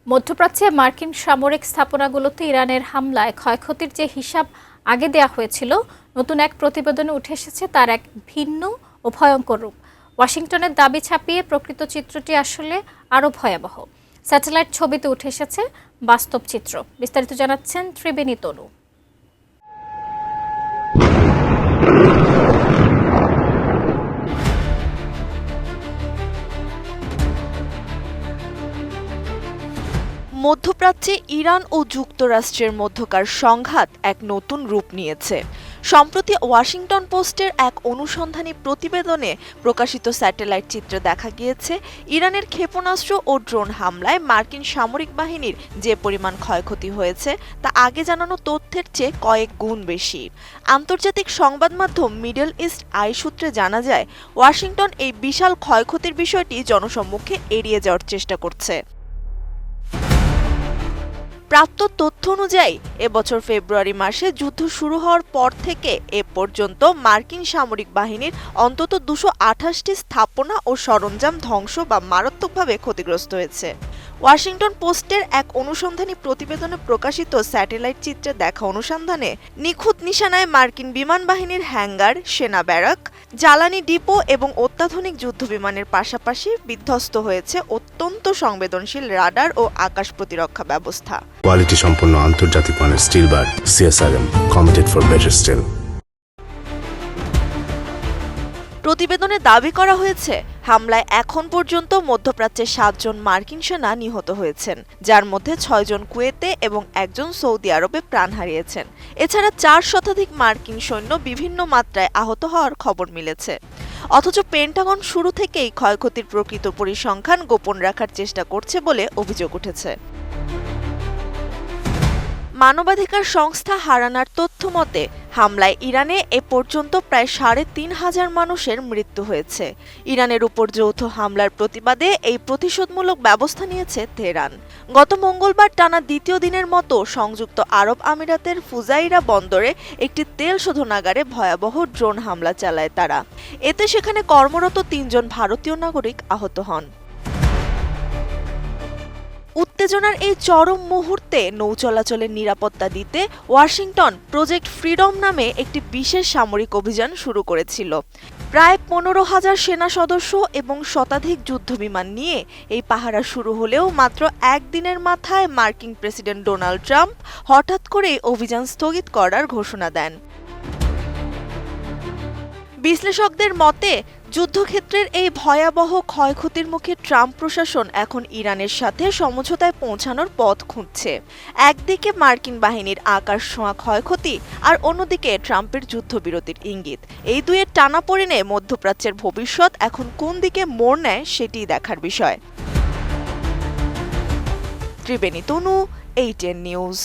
মধ্যপ্রাচ্যে মার্কিন সামরিক স্থাপনাগুলোতে ইরানের হামলায় ক্ষয়ক্ষতির যে হিসাব আগে দেয়া হয়েছিল, নতুন এক প্রতিবেদনে উঠে এসেছে তার এক ভিন্ন ও ভয়ঙ্কর রূপ। ওয়াশিংটনের দাবি ছাপিয়ে প্রকৃত চিত্রটি আসলে আরও ভয়াবহ। স্যাটেলাইট ছবিতে উঠে এসেছে বাস্তব চিত্র। বিস্তারিত জানাচ্ছেন ত্রিবেণী তনু। মধ্যপ্রাচ্যে ইরান ও যুক্তরাষ্ট্রের মধ্যকার সংঘাত এক নতুন রূপ নিয়েছে। সম্প্রতি ওয়াশিংটন পোস্টের এক অনুসন্ধানী প্রতিবেদনে প্রকাশিত স্যাটেলাইট চিত্রে দেখা গিয়েছে ইরানের ক্ষেপণাস্ত্র ও ড্রোন হামলায় মার্কিন সামরিক বাহিনীর যে পরিমাণ ক্ষয়ক্ষতি হয়েছে তা আগে জানানো তথ্যের চেয়ে কয়েক গুণ বেশি। আন্তর্জাতিক সংবাদ মাধ্যম মিডল ইস্ট আই সূত্রে জানা যায়, ওয়াশিংটন এই বিশাল ক্ষয়ক্ষতির বিষয়টি জনসম্মুখে এড়িয়ে যাওয়ার চেষ্টা করছে। প্রাপ্ত তথ্য অনুযায়ী এবছর ফেব্রুয়ারি মাসে যুদ্ধ শুরু হওয়ার পর থেকে এ পর্যন্ত মার্কিন সামরিক বাহিনীর অন্তত 228টি স্থাপনা ও সরঞ্জাম ধ্বংস বা মারাত্মকভাবে ক্ষতিগ্রস্ত হয়েছে। ওয়াশিংটন পোস্টের এক অনুসন্ধানী প্রতিবেদনে প্রকাশিত স্যাটেলাইট চিত্রে দেখা অনুসন্ধানে নিখুঁত নিশানায় মার্কিন বিমান বাহিনীর হ্যাঙ্গার, সেনা ব্যারাক, জ্বালানি ডিপো এবং অত্যাধুনিক যুদ্ধবিমানের পাশাপাশি বিধ্বস্ত হয়েছে অত্যন্ত সংবেদনশীল রাডার ও আকাশ প্রতিরক্ষা ব্যবস্থা। কোয়ালিটি সম্পন্ন আন্তর্জাতিক মানের still bar CSRM, committed for better still. প্রতিবেদনে দাবি করা হয়েছে, হামলায় এখন পর্যন্ত মধ্যপ্রাচ্যে 7 জন মার্কিন সেনা নিহত হয়েছেন, যার মধ্যে 6 জন কুয়েতে এবং 1 জন সৌদি আরবে প্রাণ হারিয়েছেন। এছাড়া 4 শতাধিক মার্কিন সৈন্য বিভিন্ন মাত্রায় আহত হওয়ার খবর মিলেছে। অথচ পেন্টাগন শুরু থেকেই ক্ষয়ক্ষতির প্রকৃত পরিসংখ্যান গোপন রাখার চেষ্টা করছে বলে অভিযোগ উঠেছে। মানবাধিকার সংস্থা হারানার তথ্য মতে, হামলায় ইরানে এ পর্যন্ত প্রায় 3,500 মানুষের মৃত্যু হয়েছে। ইরানের উপর যৌথ হামলার প্রতিবাদে এই প্রতিশোধমূলক ব্যবস্থা নিয়েছে তেহরান। গত মঙ্গলবার টানা দ্বিতীয় দিনের মতো সংযুক্ত আরব আমিরাতের ফুজাইরা বন্দরে একটি তেল শোধনাগারে ভয়াবহ ড্রোন হামলা চালায় তারা। এতে সেখানে কর্মরত 3 জন ভারতীয় নাগরিক আহত হন। উত্তেজনার এই চরম মুহূর্তে নৌ চলাচলের নিরাপত্তা দিতে ওয়াশিংটন প্রজেক্ট ফ্রিডম নামে একটি বিশেষ সামরিক অভিযান শুরু করেছিল। প্রায় 15,000 সেনা সদস্য এবং শতাধিক যুদ্ধবিমান নিয়ে এই পাহারা শুরু হলেও মাত্র একদিনের মাথায় মার্কিন প্রেসিডেন্ট ডোনাল্ড ট্রাম্প হঠাৎ করেই অভিযান স্থগিত করার ঘোষণা দেন। বিশ্লেষকদের মতে, যুদ্ধক্ষেত্রের এই ভয়াবহ ক্ষয়ক্ষতির মুখে ট্রাম্প প্রশাসন এখন ইরানের সাথে সমঝোতায় পৌঁছানোর পথ খুঁজছে। একদিকে মার্কিন বাহিনীর আকাশ ছোঁয়া ক্ষয়ক্ষতি, আর অন্যদিকে ট্রাম্পের যুদ্ধবিরতির ইঙ্গিত। এই দুয়ের টানাপোড়েনে মধ্যপ্রাচ্যের ভবিষ্যৎ এখন কোন দিকে মোড় নেয় সেটিই দেখার বিষয়। ত্রিবেণী তনু, ATN নিউজ।